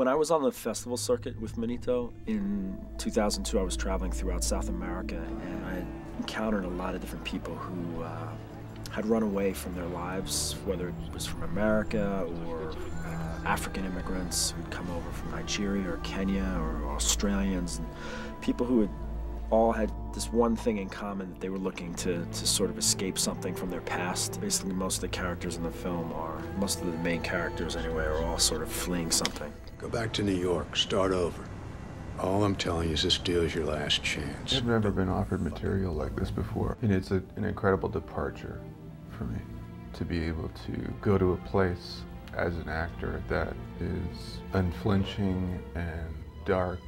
When I was on the festival circuit with Manito in 2002, I was traveling throughout South America, and I encountered a lot of different people who had run away from their lives, whether it was from America or African immigrants who'd come over from Nigeria or Kenya or Australians, and people who had all had this one thing in common, that they were looking to sort of escape something from their past. Basically, most of the characters in the film most of the main characters anyway, are all sort of fleeing something. Go back to New York, start over. All I'm telling you is this deal is your last chance. I've never been offered material like this before, and it's an incredible departure for me to be able to go to a place as an actor that is unflinching and dark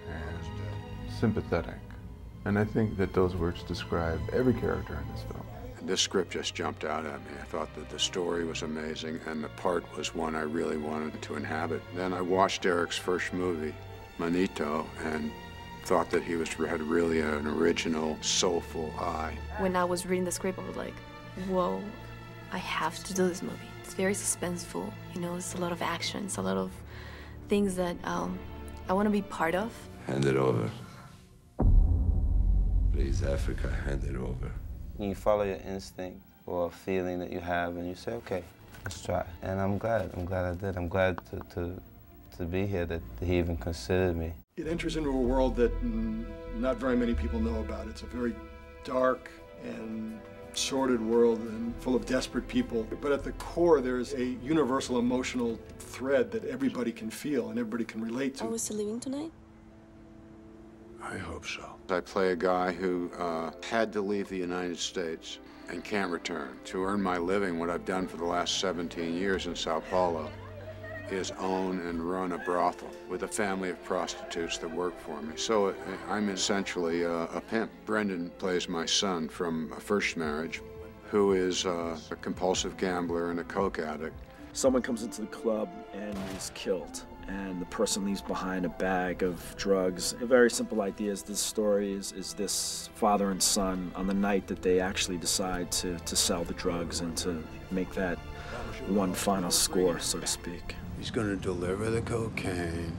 and sympathetic. And I think that those words describe every character in this film. This script just jumped out at me. I thought that the story was amazing and the part was one I really wanted to inhabit. Then I watched Eric's first movie, Manito, and thought that he had really an original, soulful eye. When I was reading the script, I was like, whoa, I have to do this movie. It's very suspenseful, you know, it's a lot of action, it's a lot of things that I want to be part of. Hand it over. Please, Africa, hand it over. You follow your instinct or a feeling that you have, and you say, okay, let's try. And I'm glad I did. I'm glad to be here, that he even considered me. It enters into a world that not very many people know about. It's a very dark and sordid world and full of desperate people. But at the core, there's a universal emotional thread that everybody can feel and everybody can relate to. Are we still leaving tonight? I hope so. I play a guy who had to leave the United States and can't return. To earn my living, what I've done for the last 17 years in Sao Paulo is own and run a brothel with a family of prostitutes that work for me. So I'm essentially a pimp. Brendan plays my son from a first marriage, who is a compulsive gambler and a coke addict. Someone comes into the club and is killed, and the person leaves behind a bag of drugs. A very simple idea is this story is this father and son on the night that they actually decide to sell the drugs and to make that one final score, so to speak. He's going to deliver the cocaine,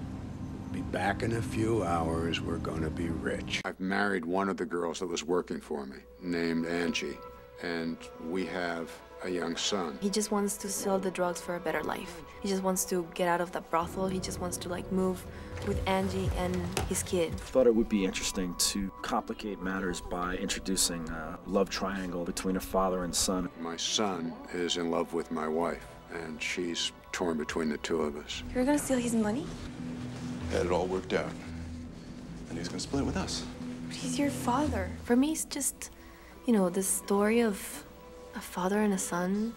be back in a few hours, we're going to be rich. I've married one of the girls that was working for me, named Angie, and we have a young son. He just wants to sell the drugs for a better life. He just wants to get out of the brothel. He just wants to like move with Angie and his kid. I thought it would be interesting to complicate matters by introducing a love triangle between a father and son. My son is in love with my wife, and she's torn between the two of us. You're gonna steal his money? Had it all worked out, and he's gonna split it with us. But he's your father. For me, it's just, you know, the story of a father and a son,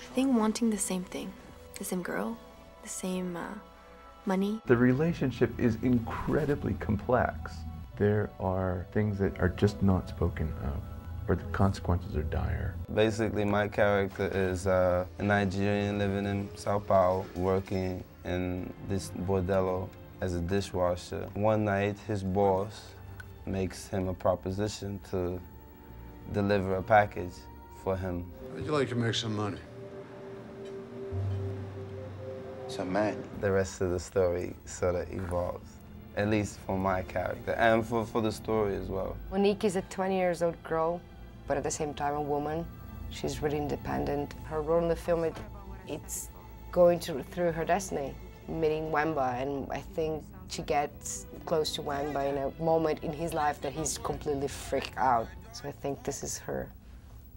I think wanting the same thing, the same girl, the same money. The relationship is incredibly complex. There are things that are just not spoken of, or the consequences are dire. Basically, my character is a Nigerian living in Sao Paulo, working in this bordello as a dishwasher. One night, his boss makes him a proposition to deliver a package for him. Would you like to make some money? Some man. The rest of the story sort of evolves, at least for my character, and for the story as well. Monique is a 20-year-old girl, but at the same time a woman. She's really independent. Her role in the film, it's going through her destiny, meeting Wemba, and I think she gets close to Wemba in a moment in his life that he's completely freaked out. So I think this is her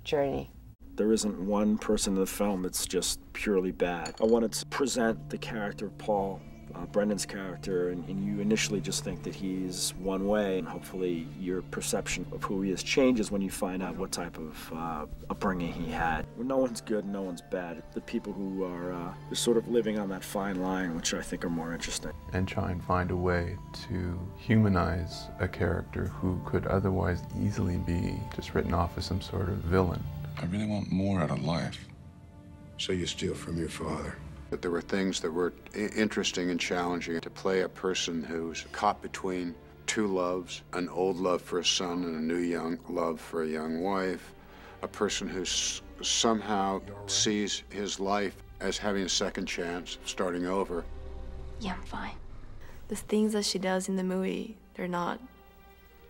journey. There isn't one person in the film that's just purely bad. I wanted to present the character of Paul, Brendan's character, and you initially just think that he's one way, and hopefully your perception of who he is changes when you find out what type of upbringing he had. No one's good, no one's bad. The people who are sort of living on that fine line, which I think are more interesting. And try and find a way to humanize a character who could otherwise easily be just written off as some sort of villain. I really want more out of life. So you steal from your father. But there were things that were interesting and challenging. To play a person who's caught between two loves, an old love for a son and a new young love for a young wife, a person who somehow sees his life as having a second chance, starting over. Yeah, I'm fine. The things that she does in the movie, they're not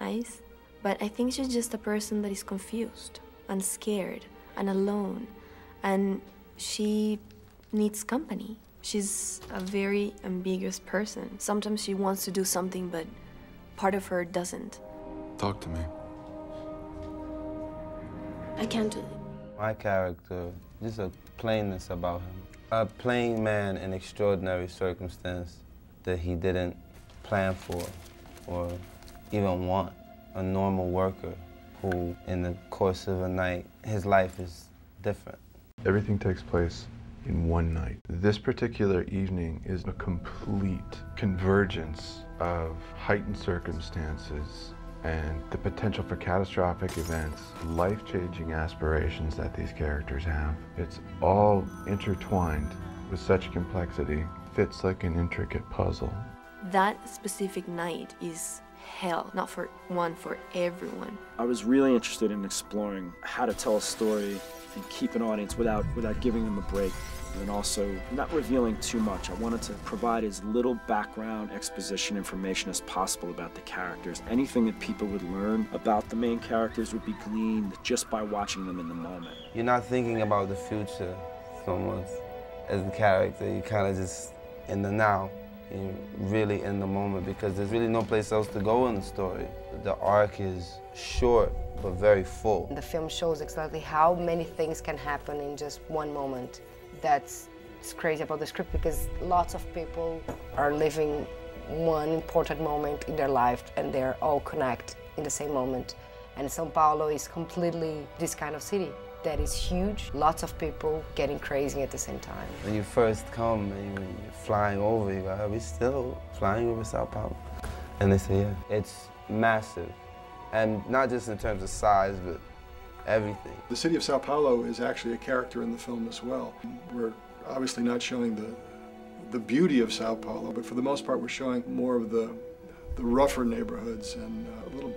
nice. But I think she's just a person that is confused and scared and alone. And she needs company. She's a very ambiguous person. Sometimes she wants to do something, but part of her doesn't. Talk to me. I can't do it. My character, just a plainness about him. A plain man in extraordinary circumstance that he didn't plan for or even want. A normal worker who, in the course of a night, his life is different. Everything takes place in one night. This particular evening is a complete convergence of heightened circumstances and the potential for catastrophic events, life-changing aspirations that these characters have. It's all intertwined with such complexity, fits like an intricate puzzle. That specific night is hell, not for one, for everyone. I was really interested in exploring how to tell a story and keep an audience without giving them a break, and also not revealing too much. I wanted to provide as little background exposition information as possible about the characters. Anything that people would learn about the main characters would be gleaned just by watching them in the moment. You're not thinking about the future so much as the character. You're kind of just in the now. You're really in the moment because there's really no place else to go in the story. The arc is short but very full. The film shows exactly how many things can happen in just one moment. That's crazy about the script because lots of people are living one important moment in their life and they're all connected in the same moment. And Sao Paulo is completely this kind of city that is huge, lots of people getting crazy at the same time. When you first come and you're flying over, you go, are we still flying over Sao Paulo? And they say, yeah. It's massive. And not just in terms of size, but everything. The city of Sao Paulo is actually a character in the film as well. We're obviously not showing the beauty of Sao Paulo, but for the most part we're showing more of the rougher neighborhoods and a little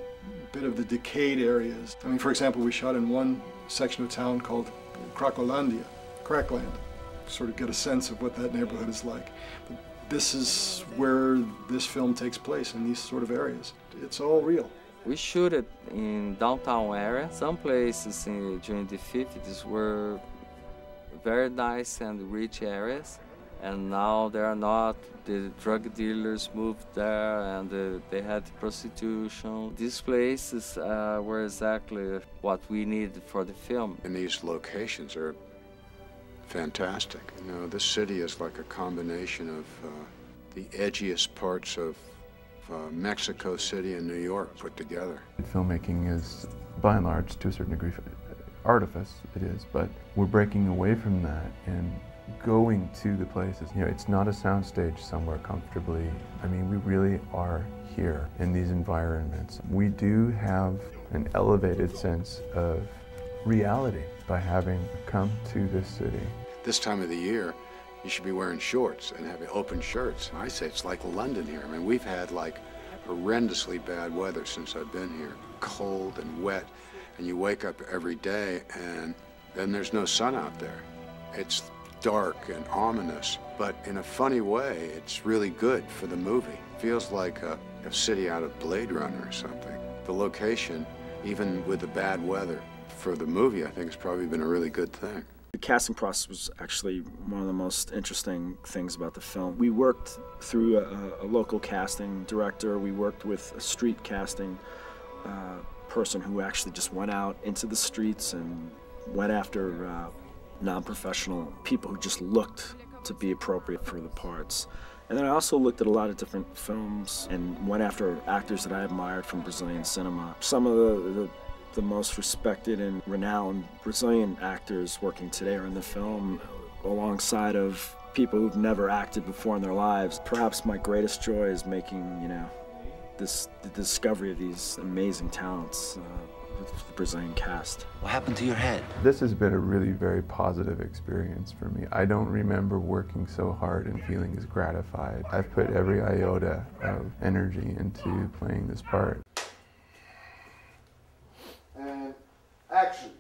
bit of the decayed areas. I mean, for example, we shot in one section of town called Crackland, sort of get a sense of what that neighborhood is like. But this is where this film takes place, in these sort of areas. It's all real. We shoot it in downtown area. Some places during the 50s were very nice and rich areas, and now they are not. The drug dealers moved there and they had prostitution. These places were exactly what we needed for the film. And these locations are fantastic. You know, this city is like a combination of the edgiest parts of Mexico City and New York put together. Filmmaking is, by and large, to a certain degree, artifice, it is, but we're breaking away from that and going to the places. You know, it's not a soundstage somewhere comfortably. I mean, we really are here in these environments. We do have an elevated sense of reality by having come to this city. This time of the year, you should be wearing shorts and having open shirts. I say it's like London here. I mean, we've had like horrendously bad weather since I've been here. Cold and wet, and you wake up every day and then there's no sun out there. It's dark and ominous, but in a funny way, it's really good for the movie. Feels like a city out of Blade Runner or something. The location, even with the bad weather, for the movie, I think it's probably been a really good thing. The casting process was actually one of the most interesting things about the film. We worked through a local casting director. We worked with a street casting person who actually just went out into the streets and went after non-professional people who just looked to be appropriate for the parts. And then I also looked at a lot of different films and went after actors that I admired from Brazilian cinema. Some of the most respected and renowned Brazilian actors working today are in the film alongside of people who've never acted before in their lives. Perhaps my greatest joy is making, you know, the discovery of these amazing talents with the Brazilian cast. What happened to your head? This has been a really very positive experience for me. I don't remember working so hard and feeling as gratified. I've put every iota of energy into playing this part. And action.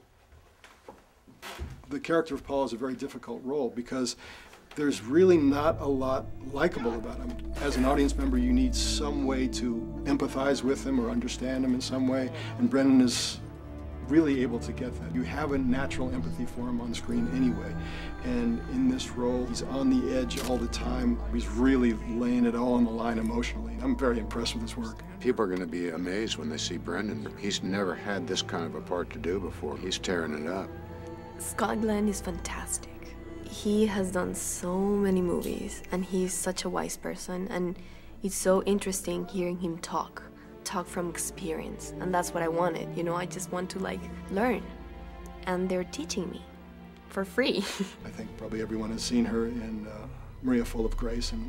The character of Paul is a very difficult role because There's really not a lot likable about him. As an audience member, you need some way to empathize with him or understand him in some way, and Brendan is really able to get that. You have a natural empathy for him on screen anyway, and in this role, he's on the edge all the time. He's really laying it all on the line emotionally. I'm very impressed with his work. People are going to be amazed when they see Brendan. He's never had this kind of a part to do before. He's tearing it up. Scott Glenn is fantastic. He has done so many movies, and he's such a wise person, and it's so interesting hearing him talk from experience, and that's what I wanted. You know, I just want to like learn, and they're teaching me for free. I think probably everyone has seen her in Maria Full of Grace, and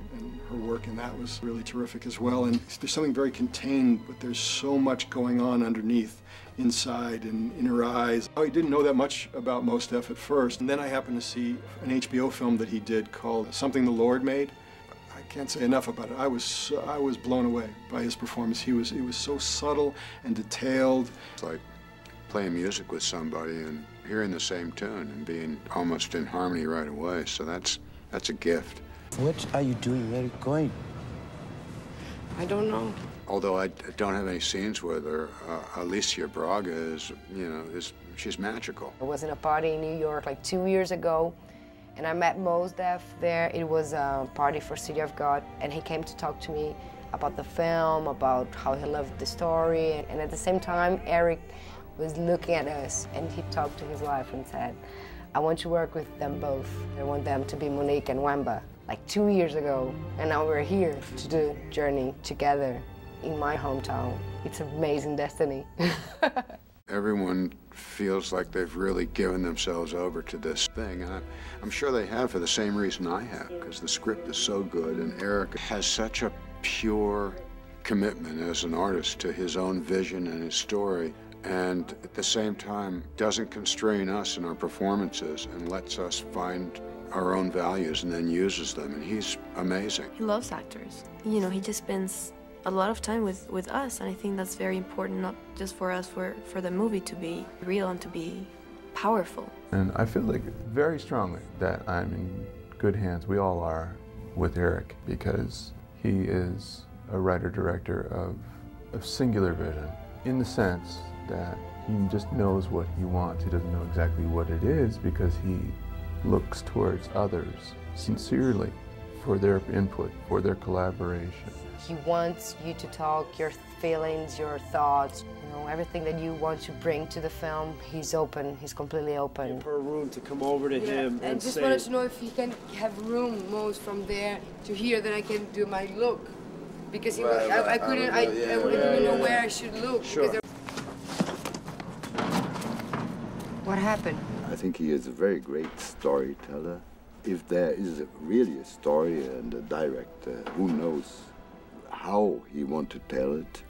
her work in that was really terrific as well. And there's something very contained, but there's so much going on underneath, inside and in her eyes. I didn't know that much about Mostef at first, and then I happened to see an HBO film that he did called Something the Lord Made. I can't say enough about it. I was blown away by his performance. It was so subtle and detailed. It's like playing music with somebody and hearing the same tune and being almost in harmony right away. So that's a gift. What are you doing? Where are you going? I don't know. Although I don't have any scenes with her, Alicia Braga is, she's magical. I was in a party in New York like 2 years ago, and I met Mostef there. It was a party for City of God, and he came to talk to me about the film, about how he loved the story, and at the same time, Eric was looking at us, and he talked to his wife and said, I want to work with them both. I want them to be Monique and Wamba, like 2 years ago, and now we're here to do Journey together in my hometown. It's an amazing destiny. Everyone feels like they've really given themselves over to this thing, and I'm sure they have for the same reason I have, because the script is so good, and Eric has such a pure commitment as an artist to his own vision and his story, and at the same time doesn't constrain us in our performances and lets us find our own values and then uses them, and he's amazing. He loves actors. You know, he just spends a lot of time with us, and I think that's very important, not just for us, for the movie to be real and to be powerful. And I feel like very strongly that I'm in good hands, we all are, with Eric, because he is a writer-director of singular vision, in the sense that he just knows what he wants. He doesn't know exactly what it is, because he looks towards others sincerely for their input, for their collaboration. He wants you to talk your feelings, your thoughts, everything that you want to bring to the film. He's open, he's completely open. Per room to come over to him and just say, wanted to know if he can have room most from there to here, that I can do my look. Because I didn't know where I should look. Sure. What happened? I think he is a very great storyteller. If there is really a story and a director who knows how he wants to tell it,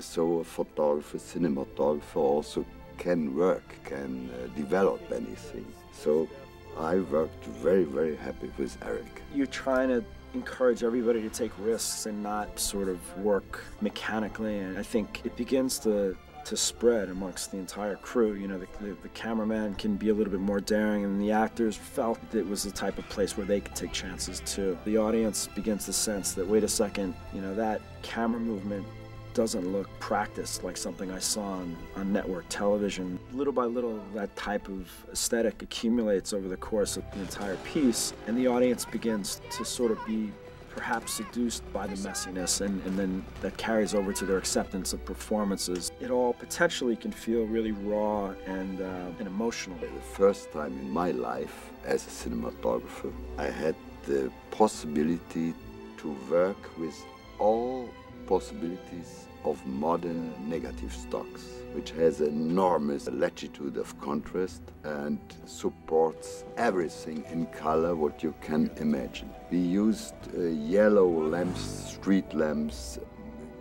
so a photographer, cinematographer also can work, can develop anything. So I worked very, very happy with Eric. You're trying to encourage everybody to take risks and not sort of work mechanically, and I think it begins to spread amongst the entire crew. You know, the cameraman can be a little bit more daring, and the actors felt it was the type of place where they could take chances too. The audience begins to sense that, wait a second, that camera movement doesn't look practiced like something I saw on network television. Little by little, that type of aesthetic accumulates over the course of the entire piece, and the audience begins to sort of be perhaps seduced by the messiness, and then that carries over to their acceptance of performances. It all potentially can feel really raw and emotional. The first time in my life as a cinematographer, I had the possibility to work with all possibilities of modern negative stocks, which has enormous latitude of contrast and supports everything in color what you can imagine. We used yellow lamps, street lamps,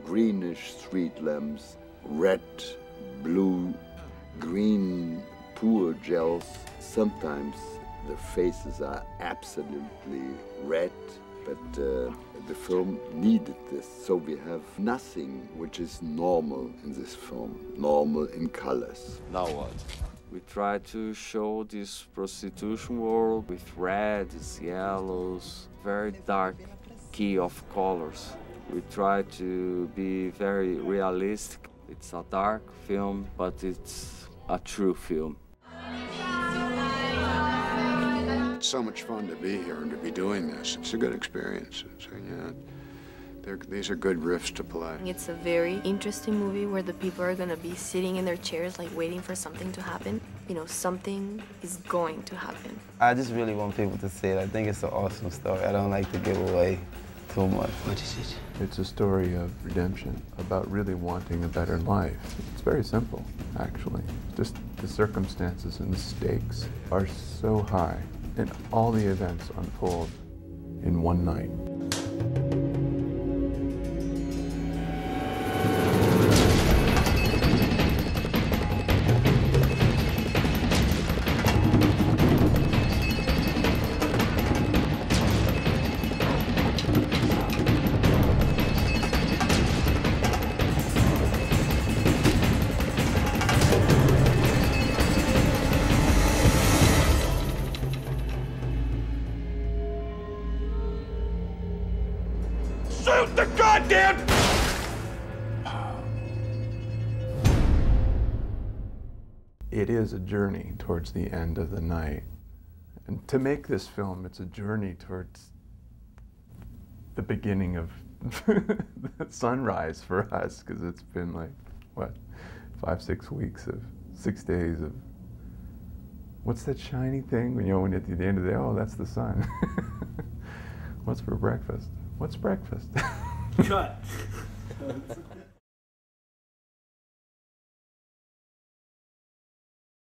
greenish street lamps, red, blue, green, poor gels. Sometimes the faces are absolutely red, but the film needed this, so we have nothing which is normal in this film, normal in colors. Now what? We try to show this prostitution world with reds, yellows, very dark key of colors. We try to be very realistic. It's a dark film, but it's a true film. It's so much fun to be here and to be doing this. It's a good experience. So, yeah, these are good riffs to play. It's a very interesting movie where the people are gonna be sitting in their chairs like waiting for something to happen. You know, something is going to happen. I just really want people to see it. I think it's an awesome story. I don't like to give away too much. What is it? It's a story of redemption, about really wanting a better life. It's very simple, actually. Just the circumstances and the stakes are so high, and all the events unfold in one night. Shoot the goddamn... It is a journey towards the end of the night. And to make this film, it's a journey towards the beginning of the sunrise for us, because it's been like, what, 5, 6 weeks of 6 days of, what's that shiny thing? When, you know, when at the end of the day, oh, that's the sun. What's for breakfast? What's breakfast? Cut.